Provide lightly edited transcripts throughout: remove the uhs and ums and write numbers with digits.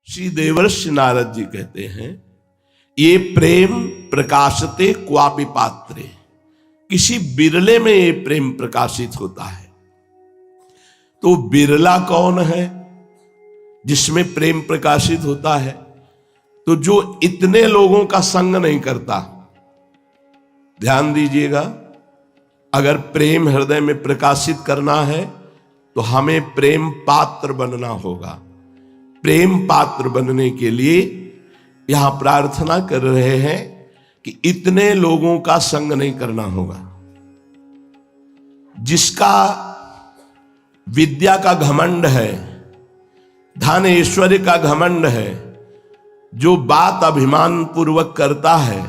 श्री देवर्षि नारद जी कहते हैं, ये प्रेम प्रकाशते क्वापि पात्रे, किसी बिरले में ये प्रेम प्रकाशित होता है। तो बिरला कौन है जिसमें प्रेम प्रकाशित होता है? तो जो इतने लोगों का संग नहीं करता। ध्यान दीजिएगा, अगर प्रेम हृदय में प्रकाशित करना है तो हमें प्रेम पात्र बनना होगा। प्रेम पात्र बनने के लिए यहां प्रार्थना कर रहे हैं कि इतने लोगों का संग नहीं करना होगा। जिसका विद्या का घमंड है, धन ऐश्वर्य का घमंड है, जो बात अभिमान पूर्वक करता है,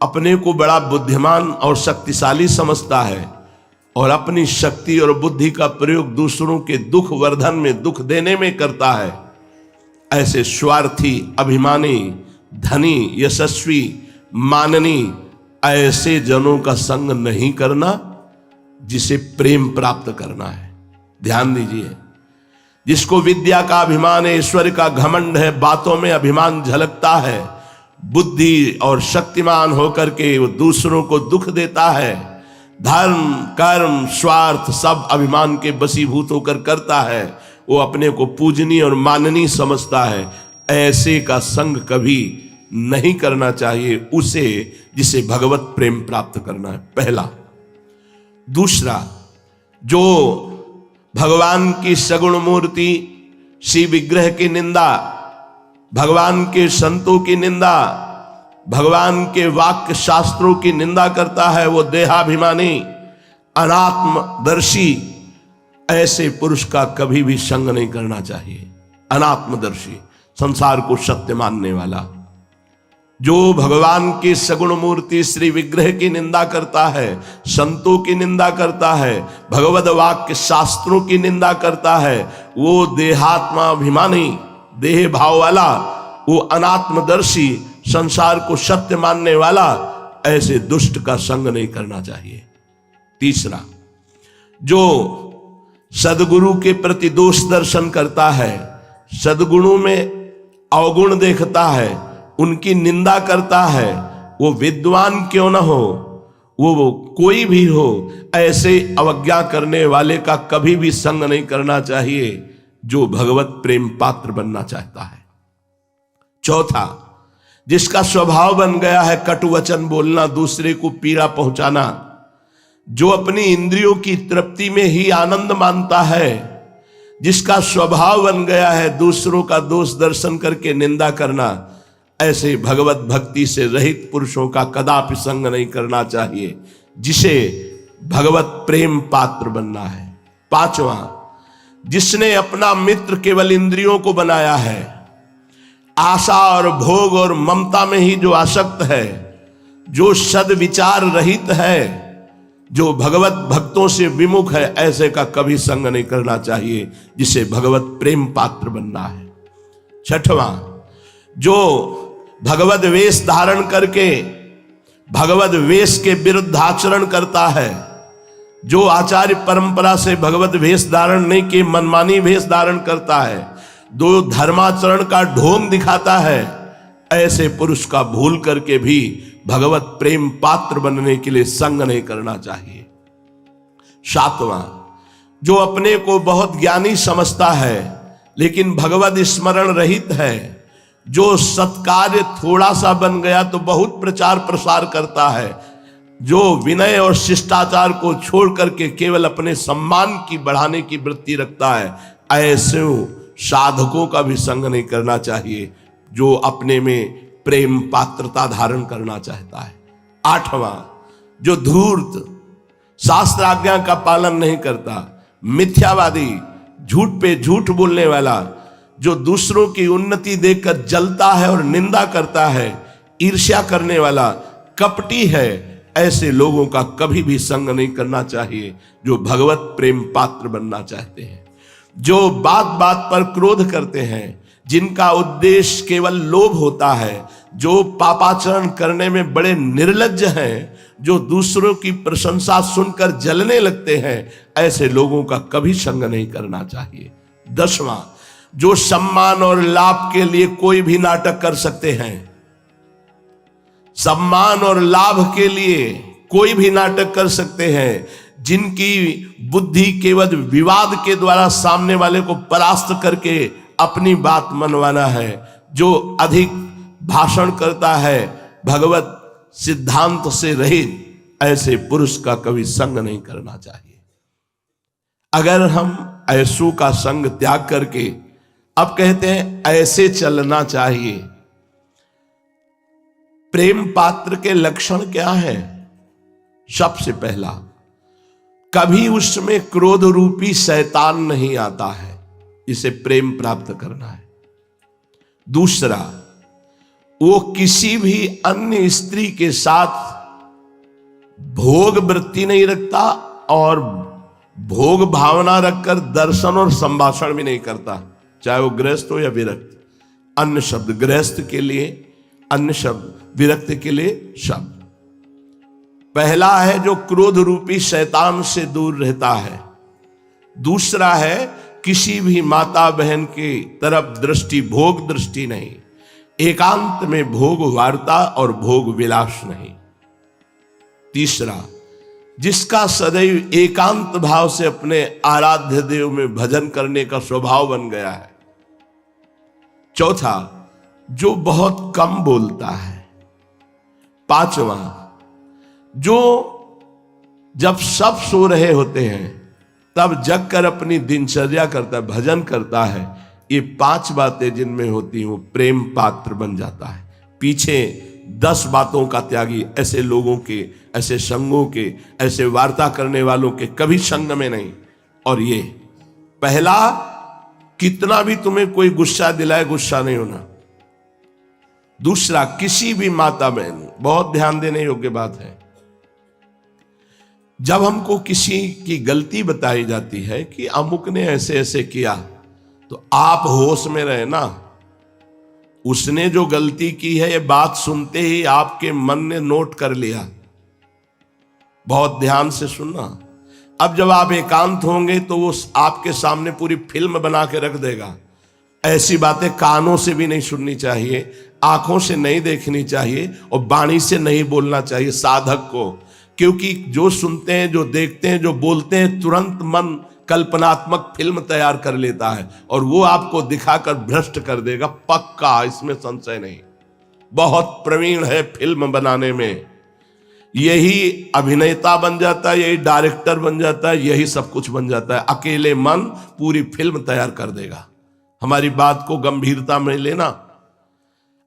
अपने को बड़ा बुद्धिमान और शक्तिशाली समझता है और अपनी शक्ति और बुद्धि का प्रयोग दूसरों के दुख वर्धन में, दुख देने में करता है, ऐसे स्वार्थी, अभिमानी, धनी, यशस्वी, माननी ऐसे जनों का संग नहीं करना जिसे प्रेम प्राप्त करना है। ध्यान दीजिए, जिसको विद्या का अभिमान है, ऐश्वर्य का घमंड है, बातों में अभिमान झलकता है, बुद्धि और शक्तिमान होकर के वो दूसरों को दुख देता है, धर्म, कर्म, स्वार्थ सब अभिमान के वशीभूत होकर करता है, वो अपने को पूजनीय और माननीय समझता है, ऐसे का संग कभी नहीं करना चाहिए उसे, जिसे भगवत प्रेम प्राप्त करना है। पहला। दूसरा, जो भगवान की सगुण मूर्ति श्री विग्रह की निंदा, भगवान के संतों की निंदा, भगवान के वाक्य शास्त्रों की निंदा करता है, वो देहाभिमानी, अनात्मदर्शी, ऐसे पुरुष का कभी भी संग नहीं करना चाहिए। अनात्मदर्शी, संसार को सत्य मानने वाला, जो भगवान की सगुण मूर्ति श्री विग्रह की निंदा करता है, संतों की निंदा करता है, भगवद वाक्य शास्त्रों की निंदा करता है, वो देहात्मा अभिमानी, देह भाव वाला, वो अनात्मदर्शी, संसार को सत्य मानने वाला, ऐसे दुष्ट का संग नहीं करना चाहिए। तीसरा, जो सद्गुरु के प्रति दोष दर्शन करता है, सद्गुणों में अवगुण देखता है, उनकी निंदा करता है, वो विद्वान क्यों न हो, वो कोई भी हो, ऐसे अवज्ञा करने वाले का कभी भी संग नहीं करना चाहिए जो भगवत प्रेम पात्र बनना चाहता है। चौथा, जिसका स्वभाव बन गया है कटु वचन बोलना, दूसरे को पीड़ा पहुंचाना, जो अपनी इंद्रियों की तृप्ति में ही आनंद मानता है, जिसका स्वभाव बन गया है दूसरों का दोष दर्शन करके निंदा करना, ऐसे भगवत भक्ति से रहित पुरुषों का कदापि संग नहीं करना चाहिए, जिसे भगवत प्रेम पात्र बनना है। पांचवा, जिसने अपना मित्र केवल इंद्रियों को बनाया है, आशा और भोग और ममता में ही जो आसक्त है, जो सद्विचार रहित है, जो भगवत भक्तों से विमुख है, ऐसे का कभी संग नहीं करना चाहिए, जिसे भगवत प्रेम पात्र बनना है। छठवां, जो भगवद वेश धारण करके भगवद वेश के विरुद्ध आचरण करता है, जो आचार्य परंपरा से भगवत वेश धारण नहीं किए मनमानी वेश धारण करता है, जो धर्माचरण का ढोंग दिखाता है, ऐसे पुरुष का भूल करके भी भगवत प्रेम पात्र बनने के लिए संग नहीं करना चाहिए। सातवां, जो अपने को बहुत ज्ञानी समझता है लेकिन भगवत स्मरण रहित है, जो सत्कार्य थोड़ा सा बन गया तो बहुत प्रचार प्रसार करता है, जो विनय और शिष्टाचार को छोड़ करके केवल अपने सम्मान की बढ़ाने की वृत्ति रखता है, ऐसे साधकों का भी संग नहीं करना चाहिए जो अपने में प्रेम पात्रता धारण करना चाहता है। आठवां, जो धूर्त, शास्त्र आज्ञा का पालन नहीं करता, मिथ्यावादी, झूठ पे झूठ बोलने वाला, जो दूसरों की उन्नति देखकर जलता है और निंदा करता है, ईर्ष्या करने वाला, कपटी है, ऐसे लोगों का कभी भी संग नहीं करना चाहिए जो भगवत प्रेम पात्र बनना चाहते हैं। जो बात बात पर क्रोध करते हैं, जिनका उद्देश्य केवल लोभ होता है, जो पापाचरण करने में बड़े निर्लज्ज हैं, जो दूसरों की प्रशंसा सुनकर जलने लगते हैं, ऐसे लोगों का कभी संग नहीं करना चाहिए। 10वां, जो सम्मान और लाभ के लिए कोई भी नाटक कर सकते हैं, सम्मान और लाभ के लिए कोई भी नाटक कर सकते हैं, जिनकी बुद्धि केवल विवाद के द्वारा सामने वाले को परास्त करके अपनी बात मनवाना है, जो अधिक भाषण करता है, भगवत सिद्धांत से रहित, ऐसे पुरुष का कभी संग नहीं करना चाहिए। अगर हम ऐसों का संग त्याग करके अब कहते हैं ऐसे चलना चाहिए, प्रेम पात्र के लक्षण क्या है? सबसे पहला, कभी उसमें क्रोध रूपी शैतान नहीं आता है, इसे प्रेम प्राप्त करना है। दूसरा, वो किसी भी अन्य स्त्री के साथ भोग वृत्ति नहीं रखता और भोग भावना रखकर दर्शन और संभाषण भी नहीं करता, चाहे वो गृहस्थ हो या विरक्त। अन्य शब्द गृहस्थ के लिए, अन्य शब्द विरक्त के लिए शब्द। पहला है जो क्रोध रूपी शैतान से दूर रहता है। दूसरा है किसी भी माता बहन की तरफ दृष्टि, भोग दृष्टि नहीं, एकांत में भोग वार्ता और भोग विलास नहीं। तीसरा, जिसका सदैव एकांत भाव से अपने आराध्य देव में भजन करने का स्वभाव बन गया है। चौथा, जो बहुत कम बोलता है। पांचवा, जो जब सब सो रहे होते हैं तब जग कर अपनी दिनचर्या करता है, भजन करता है। ये 5 बातें जिनमें होती हैं वो प्रेम पात्र बन जाता है। पीछे 10 बातों का त्यागी, ऐसे लोगों के, ऐसे संगों के, ऐसे वार्ता करने वालों के कभी संग में नहीं। और ये पहला, कितना भी तुम्हें कोई गुस्सा दिलाए, गुस्सा नहीं होना। दूसरा, किसी भी माता बहन, बहुत ध्यान देने योग्य बात है, जब हमको किसी की गलती बताई जाती है कि अमुक ने ऐसे ऐसे किया, तो आप होश में रहे ना। उसने जो गलती की है, ये बात सुनते ही आपके मन ने नोट कर लिया। बहुत ध्यान से सुनना। अब जब आप एकांत होंगे तो वो आपके सामने पूरी फिल्म बना के रख देगा। ऐसी बातें कानों से भी नहीं सुननी चाहिए, आंखों से नहीं देखनी चाहिए और वाणी से नहीं बोलना चाहिए साधक को। क्योंकि जो सुनते हैं, जो देखते हैं, जो बोलते हैं, तुरंत मन कल्पनात्मक फिल्म तैयार कर लेता है और वो आपको दिखाकर भ्रष्ट कर देगा, पक्का, इसमें संशय नहीं। बहुत प्रवीण है फिल्म बनाने में, यही अभिनेता बन जाता है, यही डायरेक्टर बन जाता है, यही सब कुछ बन जाता है। अकेले मन पूरी फिल्म तैयार कर देगा। हमारी बात को गंभीरता में लेना।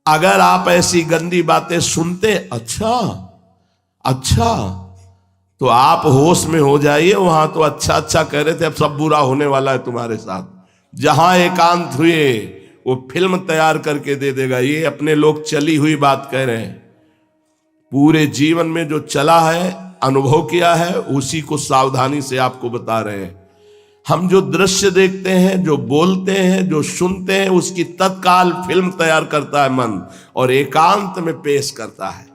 अगर आप ऐसी गंदी बातें सुनते, अच्छा, तो आप होश में हो जाइए। वहां तो अच्छा कह रहे थे, अब सब बुरा होने वाला है तुम्हारे साथ। जहां एकांत हुए वो फिल्म तैयार करके दे देगा। ये अपने लोग चली हुई बात कह रहे हैं, पूरे जीवन में जो चला है, अनुभव किया है, उसी को सावधानी से आपको बता रहे हैं। हम जो दृश्य देखते हैं, जो बोलते हैं, जो सुनते हैं, उसकी तत्काल फिल्म तैयार करता है मन और एकांत में पेश करता है।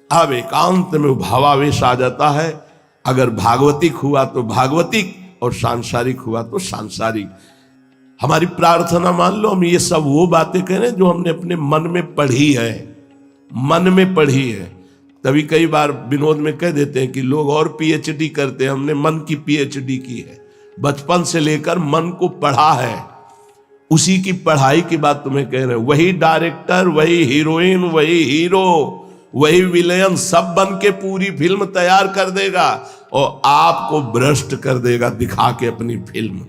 अब एकांत में भावावेश आ जाता है। अगर भागवतिक हुआ तो भागवतिक और सांसारिक हुआ तो सांसारिक। हमारी प्रार्थना मान लो, हम ये सब वो बातें कह रहे हैं जो हमने अपने मन में पढ़ी है, मन में पढ़ी है। तभी कई बार विनोद में कह देते हैं कि लोग और पीएचडी करते हैं, हमने मन की पीएचडी की है। बचपन से लेकर मन को पढ़ा है, उसी की पढ़ाई की बात तुम्हें कह रहे हैं। वही डायरेक्टर, वही हीरोइन, वही हीरो, वही विलेन, सब बन के पूरी फिल्म तैयार कर देगा और आपको भ्रष्ट कर देगा दिखा के अपनी फिल्म।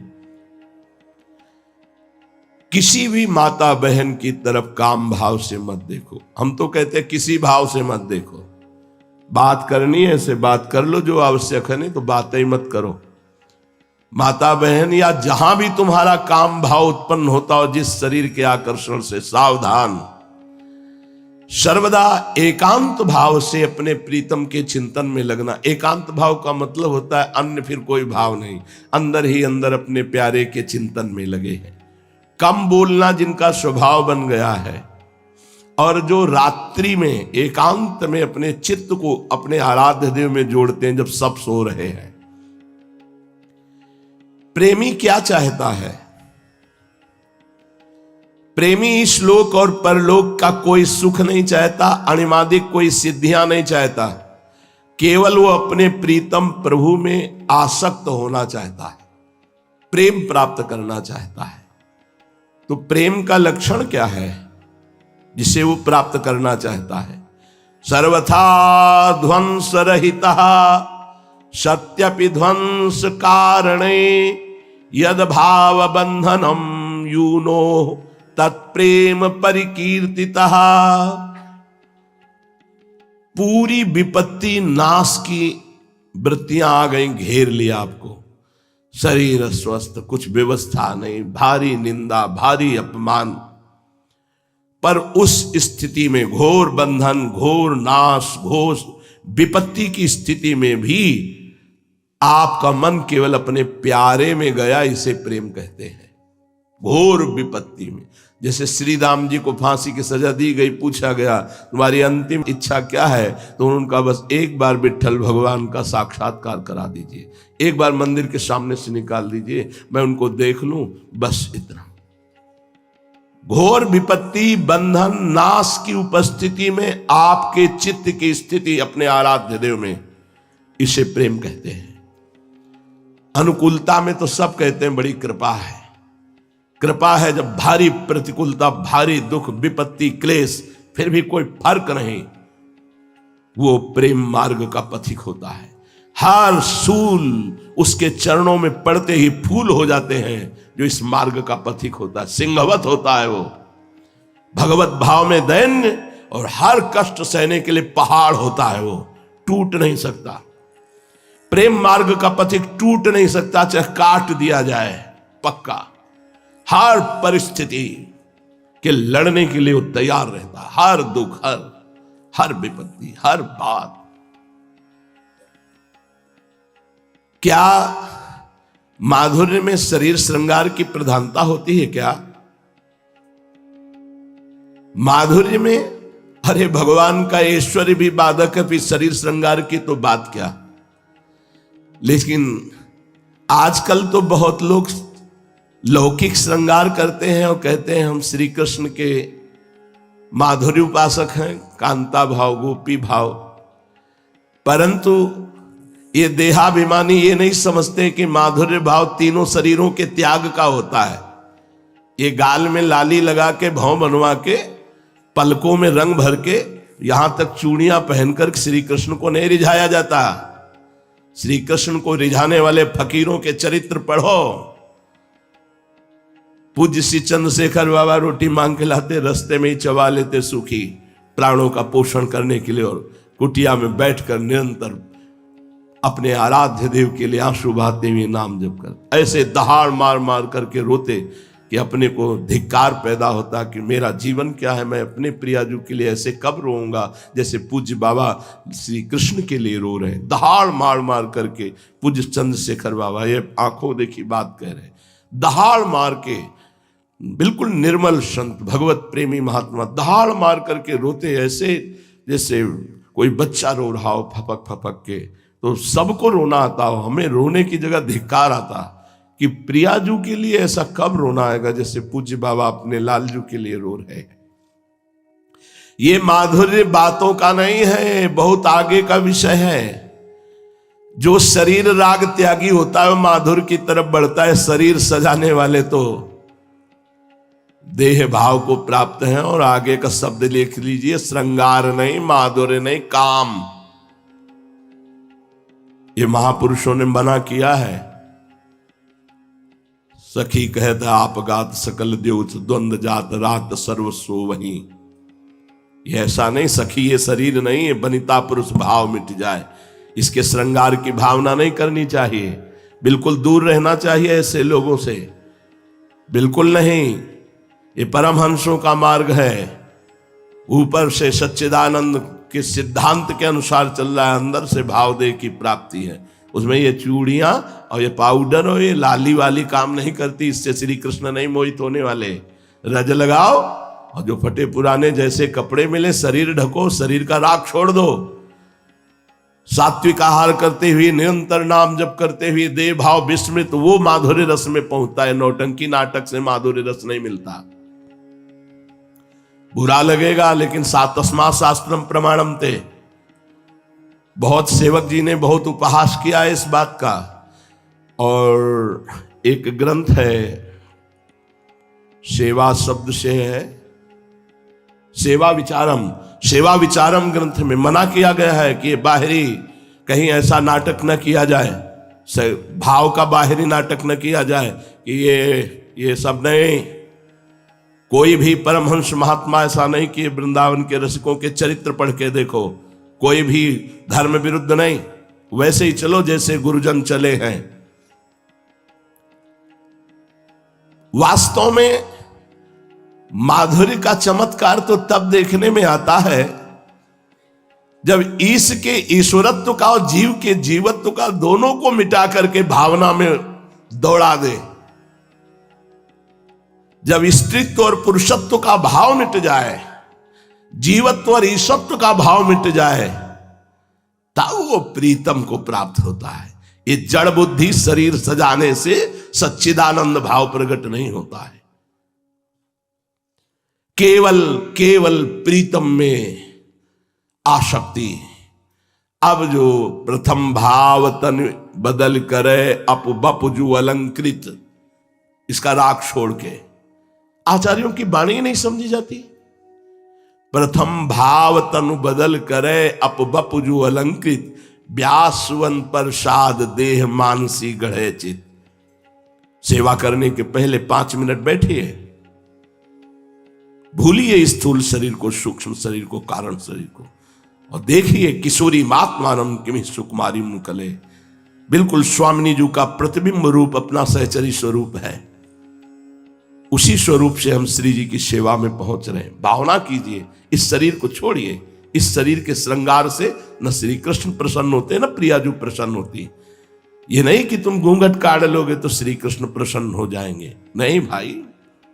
किसी भी माता बहन की तरफ काम भाव से मत देखो। हम तो कहते हैं किसी भाव से मत देखो। बात करनी है ऐसे बात कर लो, जो आवश्यक है, नहीं तो बातें ही मत करो। माता बहन या जहां भी तुम्हारा काम भाव उत्पन्न होता हो, जिस शरीर के आकर्षण से, सावधान। सर्वदा एकांत भाव से अपने प्रीतम के चिंतन में लगना। एकांत भाव का मतलब होता है अन्य फिर कोई भाव नहीं, अंदर ही अंदर अपने प्यारे के चिंतन में लगे हैं। कम बोलना जिनका स्वभाव बन गया है और जो रात्रि में एकांत में अपने चित्त को अपने आराध्य देव में जोड़ते हैं जब सब सो रहे हैं। प्रेमी क्या चाहता है? प्रेमी इस लोक और परलोक का कोई सुख नहीं चाहता, अणिमादिक कोई सिद्धियां नहीं चाहता, केवल वो अपने प्रीतम प्रभु में आसक्त होना चाहता है, प्रेम प्राप्त करना चाहता है। तो प्रेम का लक्षण क्या है जिसे वो प्राप्त करना चाहता है? सर्वथा ध्वंस रहिता सत्यपि ध्वंस कारणे यद भाव बंधनम यूनो तत्प्रेम परिकीर्तितः। पूरी विपत्ति नाश की वृत्तियां आ गई, घेर लिया आपको, शरीर अस्वस्थ, कुछ व्यवस्था नहीं, भारी निंदा, भारी अपमान, पर उस स्थिति में घोर बंधन, घोर नाश, घोर विपत्ति की स्थिति में भी आपका मन केवल अपने प्यारे में गया, इसे प्रेम कहते हैं। घोर विपत्ति में, जैसे श्री राम जी को फांसी की सजा दी गई, पूछा गया तुम्हारी अंतिम इच्छा क्या है, तो उनका बस एक बार विट्ठल भगवान का साक्षात्कार करा दीजिए, एक बार मंदिर के सामने से निकाल दीजिए, मैं उनको देख लूं, बस इतना। घोर विपत्ति, बंधन, नाश की उपस्थिति में आपके चित्त की स्थिति अपने आराध्य देव में, इसे प्रेम कहते हैं। अनुकूलता में तो सब कहते हैं बड़ी कृपा है, कृपा है जब भारी प्रतिकूलता, भारी दुख, विपत्ति, क्लेश, फिर भी कोई फर्क नहीं, वो प्रेम मार्ग का पथिक होता है। हर सूल उसके चरणों में पड़ते ही फूल हो जाते हैं, जो इस मार्ग का पथिक होता है, सिंहवत होता है वो, भगवत भाव में दैन्य, और हर कष्ट सहने के लिए पहाड़ होता है, वो टूट नहीं सकता। प्रेम मार्ग का पथिक टूट नहीं सकता, चाहे काट दिया जाए, पक्का हर परिस्थिति के लड़ने के लिए वो तैयार रहता है, हर दुख, हर विपत्ति, हर बात। क्या माधुर्य में शरीर श्रृंगार की प्रधानता होती है क्या? माधुर्य में, अरे भगवान का ऐश्वर्य भी बाधक है, फिर शरीर श्रृंगार की तो बात क्या। लेकिन आजकल तो बहुत लोग लौकिक श्रृंगार करते हैं और कहते हैं हम श्री कृष्ण के माधुर्य उपासक हैं, कांता भाव, गोपी भाव, परंतु ये देहाभिमानी ये नहीं समझते कि माधुर्य भाव तीनों शरीरों के त्याग का होता है। ये गाल में लाली लगा के, भौं बनवा के, पलकों में रंग भर के, यहां तक चूड़ियां पहनकर श्री कृष्ण को नहीं रिझाया जाता। श्री कृष्ण को रिझाने वाले फकीरों के चरित्र पढ़ो। पूज्य श्री चंद्रशेखर बाबा रोटी मांग के लाते, रास्ते में ही चबा लेते सूखी, प्राणों का पोषण करने के लिए, और कुटिया में बैठकर निरंतर अपने आराध्य देव के लिए आंसू बहाते हुए नाम जप कर, ऐसे दहाड़ मार मार करके रोते कि अपने को धिक्कार पैदा होता कि मेरा जीवन क्या है, मैं अपने प्रियाजू के लिए ऐसे कब रोऊंगा जैसे पूज्य बाबा श्री कृष्ण के लिए रो रहे। दहाड़ मार मार करके पूज्य चंद्रशेखर बाबा ये आंखों देखी बात कह रहे, दहाड़ मार के, बिल्कुल निर्मल संत, भगवत प्रेमी महात्मा, दहाड़ मार करके रोते ऐसे जैसे कोई बच्चा रो रहा हो फपक फपक के। तो सबको रोना आता हो, हमें रोने की जगह धिक्कार आता कि प्रियाजू के लिए ऐसा कब रोना आएगा जैसे पूज्य बाबा अपने लालजू के लिए रो रहे हैं। ये माधुर्य बातों का नहीं है, बहुत आगे का विषय है। जो शरीर राग त्यागी होता है वो माधुर्य की तरफ बढ़ता है। शरीर सजाने वाले तो देह भाव को प्राप्त हैं। और आगे का शब्द लिख लीजिए, श्रृंगार नहीं, माधुर्य नहीं, काम। ये महापुरुषों ने मना किया है। सखी कहता आपगात सकल द्योत द्वंद जात रात सर्वस्व वही। ये ऐसा नहीं सखी, ये शरीर नहीं, ये बनिता पुरुष भाव मिट जाए, इसके श्रृंगार की भावना नहीं करनी चाहिए। बिल्कुल दूर रहना चाहिए ऐसे लोगों से, बिल्कुल नहीं। ये परमहंसों का मार्ग है, ऊपर से सच्चिदानंद के सिद्धांत के अनुसार चल रहा है, अंदर से भावदेह की प्राप्ति है। उसमें ये चूड़ियां और ये पाउडर और ये लाली वाली काम नहीं करती, इससे श्री कृष्ण नहीं मोहित होने वाले। रज लगाओ और जो फटे पुराने जैसे कपड़े मिले शरीर ढको, शरीर का राग छोड़ दो। सात्विक आहार करते हुए, निरंतर नाम जप करते हुए देह भाव विस्मृत, वो माधुर्य रस में पहुंचता है। नौटंकी नाटक से माधुर्य रस नहीं मिलता। बुरा लगेगा, लेकिन तस्मात् शास्त्रम प्रमाणम ते। बहुत सेवक जी ने बहुत उपहास किया है इस बात का। और एक ग्रंथ है, सेवा शब्द से है, सेवा विचारम। सेवा विचारम ग्रंथ में मना किया गया है कि बाहरी कहीं ऐसा नाटक न किया जाए, भाव का बाहरी नाटक न किया जाए कि ये सब नहीं। कोई भी परमहंस महात्मा ऐसा नहीं कि वृंदावन के रसिकों के चरित्र पढ़ के देखो, कोई भी धर्म विरुद्ध नहीं, वैसे ही चलो जैसे गुरुजन चले हैं। वास्तव में माधुर्य का चमत्कार तो तब देखने में आता है जब ईश के ईश्वरत्व का और जीव के जीवत्व का दोनों को मिटा करके भावना में दौड़ा दे। जब स्त्रीत्व और पुरुषत्व का भाव मिट जाए, जीवत्व और ईशत्व का भाव मिट जाए, तब वो प्रीतम को प्राप्त होता है। ये जड़ बुद्धि शरीर सजाने से सच्चिदानंद भाव प्रकट नहीं होता है। केवल प्रीतम में आसक्ति। अब जो प्रथम भाव तन बदल करे अप बपुजु अलंकृत, इसका राग छोड़ के आचार्यों की वाणी नहीं समझी जाती। प्रथम भाव तनु बदल करे अप बपुजु अलंकृत, व्यासवन प्रसाद देह मानसी गढ़े चित। सेवा करने के पहले 5 मिनट बैठिए, भूलिए स्थूल शरीर को, सूक्ष्म शरीर को, कारण शरीर को, और देखिए किशोरी मात्मानम किमि सुकुमारी मुकले। बिल्कुल स्वामिनी जी का प्रतिबिंब रूप अपना सहचरी स्वरूप है। उसी स्वरूप से हम श्री जी की सेवा में पहुंच रहे हैं। भावना कीजिए, इस शरीर को छोड़िए। इस शरीर के श्रृंगार से न श्री कृष्ण प्रसन्न होते, न प्रियाजू प्रसन्न होती। ये नहीं कि तुम घूंघट काट लोगे तो श्री कृष्ण प्रसन्न हो जाएंगे। नहीं भाई,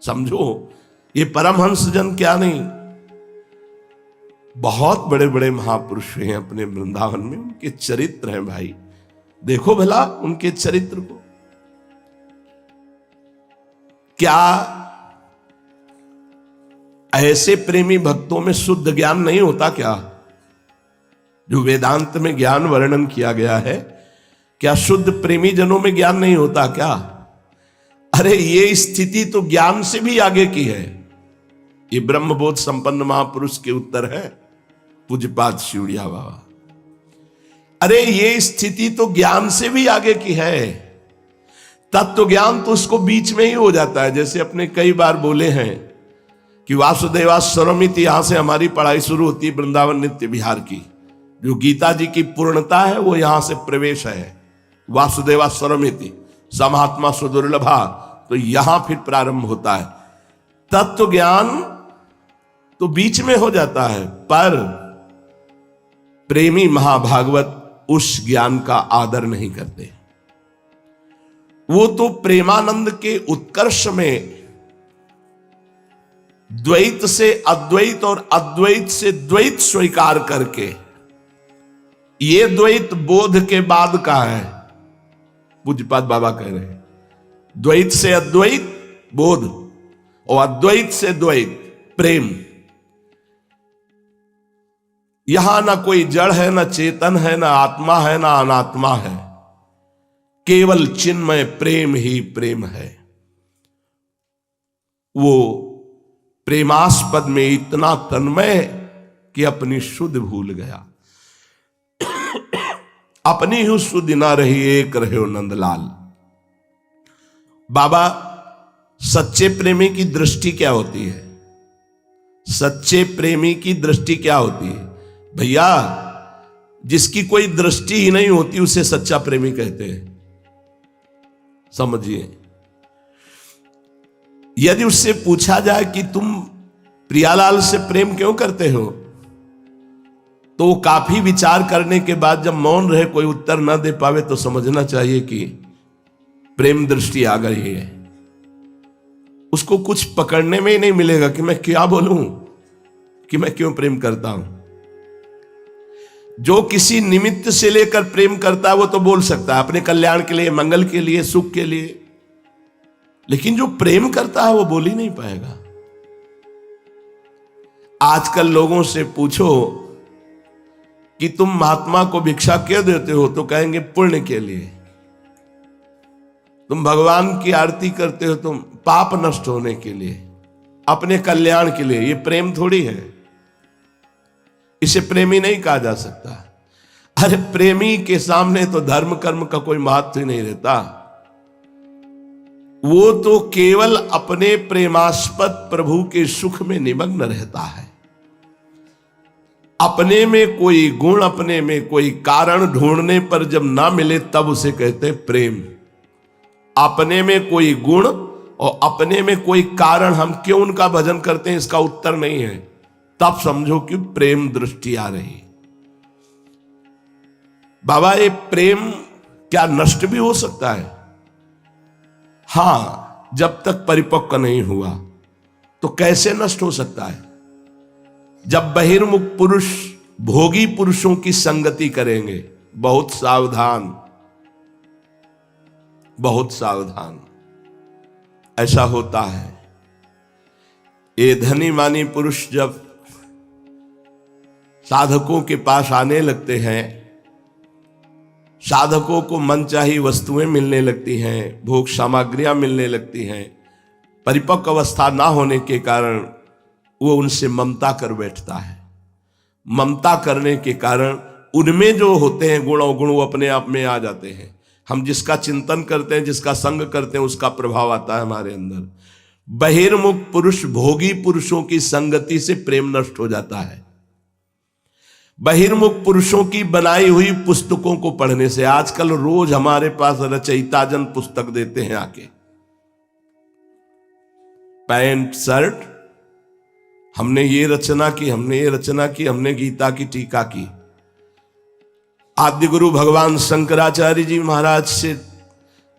समझो, ये परमहंस जन क्या नहीं, बहुत बड़े बड़े महापुरुष हैं अपने वृंदावन में, उनके चरित्र हैं भाई। देखो भला उनके चरित्र को। क्या ऐसे प्रेमी भक्तों में शुद्ध ज्ञान नहीं होता क्या? जो वेदांत में ज्ञान वर्णन किया गया है, क्या शुद्ध प्रेमी जनों में ज्ञान नहीं होता क्या? अरे ये स्थिति तो ज्ञान से भी आगे की है। ये ब्रह्मबोध संपन्न महापुरुष के उत्तर है पूज्यपाद शिवड़िया बाबा। अरे ये स्थिति तो ज्ञान से भी आगे की है। तत्व ज्ञान तो उसको बीच में ही हो जाता है। जैसे अपने कई बार बोले हैं कि वासुदेवा स्वरमिति, यहां से हमारी पढ़ाई शुरू होती है वृंदावन नित्य विहार की। जो गीता जी की पूर्णता है वो यहां से प्रवेश है। वासुदेवा स्वरमिति समात्मा सुदुर्लभा, तो यहां फिर प्रारंभ होता है। तत्व ज्ञान तो बीच में हो जाता है, पर प्रेमी महाभागवत उस ज्ञान का आदर नहीं करते। वो तो प्रेमानंद के उत्कर्ष में द्वैत से अद्वैत और अद्वैत से द्वैत स्वीकार करके, ये द्वैत बोध के बाद का है। पूज्यपाद बाबा कह रहे हैं द्वैत से अद्वैत बोध और अद्वैत से द्वैत प्रेम। यहां ना कोई जड़ है, ना चेतन है, ना आत्मा है, ना अनात्मा है, केवल चिन्मय प्रेम ही प्रेम है। वो प्रेमास्पद में इतना तन्मय कि अपनी शुद्ध भूल गया। अपनी ही शुद्ध ना रही, एक रहे हो नंदलाल। बाबा, सच्चे प्रेमी की दृष्टि क्या होती है? सच्चे प्रेमी की दृष्टि क्या होती है भैया? जिसकी कोई दृष्टि ही नहीं होती उसे सच्चा प्रेमी कहते हैं। समझिए, यदि उससे पूछा जाए कि तुम प्रियालाल से प्रेम क्यों करते हो, तो वो काफी विचार करने के बाद जब मौन रहे, कोई उत्तर न दे पावे, तो समझना चाहिए कि प्रेम दृष्टि आ गई है। उसको कुछ पकड़ने में ही नहीं मिलेगा कि मैं क्या बोलूं, कि मैं क्यों प्रेम करता हूं। जो किसी निमित्त से लेकर प्रेम करता है वो तो बोल सकता है, अपने कल्याण के लिए, मंगल के लिए, सुख के लिए, लेकिन जो प्रेम करता है वो बोल ही नहीं पाएगा। आजकल लोगों से पूछो कि तुम महात्मा को भिक्षा क्यों देते हो, तो कहेंगे पुण्य के लिए। तुम भगवान की आरती करते हो तुम पाप नष्ट होने के लिए, अपने कल्याण के लिए। ये प्रेम थोड़ी है, इसे प्रेमी नहीं कहा जा सकता। अरे प्रेमी के सामने तो धर्म कर्म का कोई महत्व ही नहीं रहता। वो तो केवल अपने प्रेमास्पद प्रभु के सुख में निमग्न रहता है। अपने में कोई गुण, अपने में कोई कारण ढूंढने पर जब ना मिले तब उसे कहते हैं प्रेम। अपने में कोई गुण और अपने में कोई कारण, हम क्यों उनका भजन करते हैं इसका उत्तर नहीं है, तब समझो कि प्रेम दृष्टि आ रही। बाबा ये प्रेम क्या नष्ट भी हो सकता है? हां, जब तक परिपक्व नहीं हुआ। तो कैसे नष्ट हो सकता है? जब बहिर्मुख पुरुष भोगी पुरुषों की संगति करेंगे। बहुत सावधान, बहुत सावधान, ऐसा होता है। ये धनी मानी पुरुष जब साधकों के पास आने लगते हैं, साधकों को मनचाही वस्तुएं मिलने लगती हैं, भोग सामग्रियां मिलने लगती हैं। परिपक्व अवस्था ना होने के कारण वो उनसे ममता कर बैठता है। ममता करने के कारण उनमें जो होते हैं गुण अवगुण वो अपने आप में आ जाते हैं। हम जिसका चिंतन करते हैं, जिसका संग करते हैं, उसका प्रभाव आता है हमारे अंदर। बहिर्मुख पुरुष भोगी पुरुषों की संगति से प्रेम नष्ट हो जाता है। बहिर्मुख पुरुषों की बनाई हुई पुस्तकों को पढ़ने से, आजकल रोज हमारे पास रचयिता जन पुस्तक देते हैं आके, पैंट शर्ट, हमने ये रचना की, हमने ये रचना की, हमने गीता की टीका की। आद्य गुरु भगवान शंकराचार्य जी महाराज से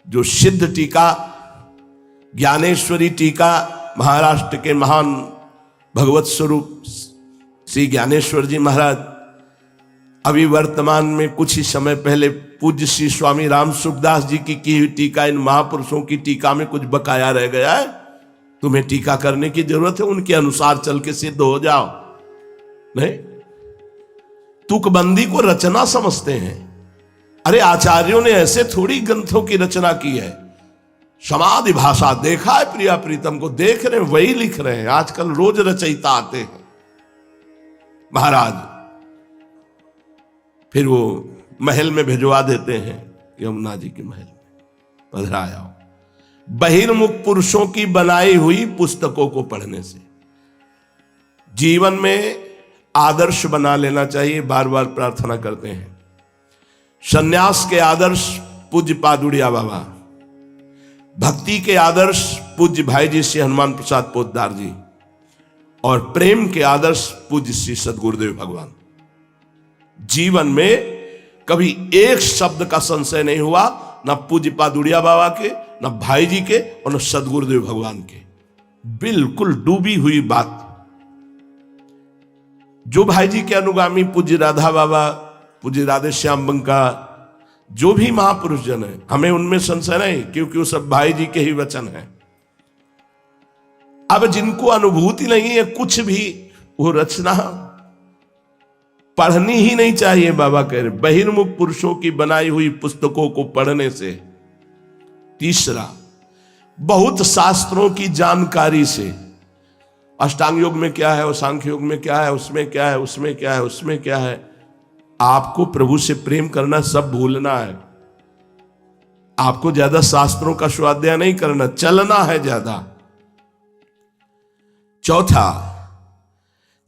जो सिद्ध टीका, ज्ञानेश्वरी टीका, महाराष्ट्र के महान भगवत स्वरूप श्री ज्ञानेश्वर जी महाराज, अभी वर्तमान में कुछ ही समय पहले पूज्य श्री स्वामी राम सुखदास जी की हुई टीका, इन महापुरुषों की टीका में कुछ बकाया रह गया है, तुम्हें टीका करने की जरूरत है, उनके अनुसार चल के सिद्ध हो जाओ। नहीं, तुकबंदी को रचना समझते हैं। अरे आचार्यों ने ऐसे थोड़ी ग्रंथों की रचना की है। समाधि भाषा देखा है प्रिया प्रीतम को, देख रहे हैं वही लिख रहे हैं। आजकल रोज रचयिता आते हैं महाराज, फिर वो महल में भिजवा देते हैं, यमुना जी के महल में पधराया। बहिर्मुख पुरुषों की बनाई हुई पुस्तकों को पढ़ने से जीवन में आदर्श बना लेना चाहिए। बार बार प्रार्थना करते हैं। सन्यास के आदर्श पूज्य पादुड़िया बाबा, भक्ति के आदर्श पूज्य भाई जी श्री हनुमान प्रसाद पोद्दार जी, और प्रेम के आदर्श पूज्य श्री सदगुरुदेव भगवान। जीवन में कभी एक शब्द का संशय नहीं हुआ, ना पूज्य पादुड़िया बाबा के, ना भाई जी के, और न सदगुरुदेव भगवान के। बिल्कुल डूबी हुई बात। जो भाई जी के अनुगामी पूज्य राधा बाबा, पूज्य राधे श्याम बंका, जो भी महापुरुष जन है, हमें उनमें संशय नहीं, क्योंकि वो सब भाई जी के ही वचन हैं। अब जिनको अनुभूति नहीं है कुछ भी, वो रचना पढ़नी ही नहीं चाहिए। बाबा कह रहे बहिर्मुख पुरुषों की बनाई हुई पुस्तकों को पढ़ने से। तीसरा, बहुत शास्त्रों की जानकारी से। अष्टांग योग में क्या है, और सांख्य योग में क्या है, उसमें क्या है, उसमें क्या है, उसमें क्या है। आपको प्रभु से प्रेम करना, सब भूलना है। आपको ज्यादा शास्त्रों का स्वाध्याय नहीं करना, चलना है ज्यादा। चौथा,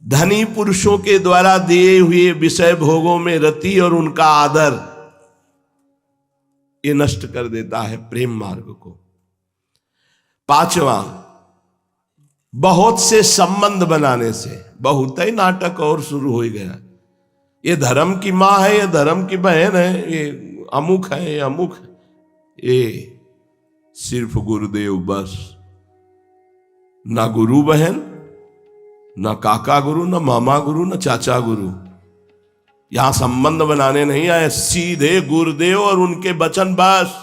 धनी पुरुषों के द्वारा दिए हुए विषय भोगों में रति और उनका आदर, ये नष्ट कर देता है प्रेम मार्ग को। पांचवा, बहुत से संबंध बनाने से। बहुत ही नाटक और शुरू हो गया। ये धर्म की माँ है, ये धर्म की बहन है, ये अमुक है, ये अमुक है। ये सिर्फ गुरुदेव बस, ना गुरु बहन, ना काका गुरु, ना मामा गुरु, ना चाचा गुरु। यहां संबंध बनाने नहीं आए, सीधे गुरुदेव और उनके वचन बस।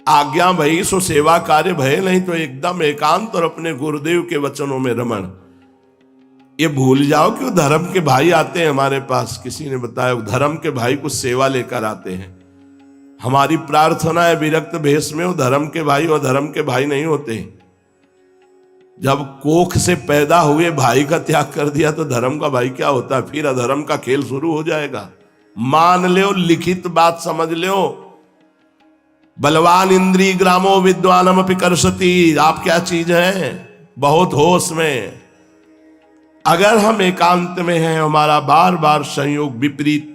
आज्ञा भई सो सेवा कार्य भय, नहीं तो एकदम एकांत और अपने गुरुदेव के वचनों में रमण। ये भूल जाओ कि वो धर्म के भाई आते हैं हमारे पास। किसी ने बताया धर्म के भाई कुछ सेवा लेकर आते हैं। हमारी प्रार्थना है विरक्त भेष में वो धर्म के भाई और धर्म के भाई नहीं होते। जब कोख से पैदा हुए भाई का त्याग कर दिया तो धर्म का भाई क्या होता है? फिर अधर्म का खेल शुरू हो जाएगा। मान लो, लिखित बात समझ लो, बलवान इंद्री ग्रामो विद्वानम अपि कर्षति। आप क्या चीज हैं? बहुत होश में। अगर हम एकांत में हैं, हमारा बार बार संयोग विपरीत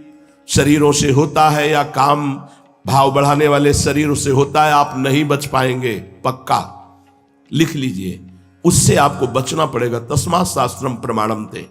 शरीरों से होता है या काम भाव बढ़ाने वाले शरीरों से होता है, आप नहीं बच पाएंगे, पक्का लिख लीजिए। उससे आपको बचना पड़ेगा। तस्मात् शास्त्रम प्रमाणम ते।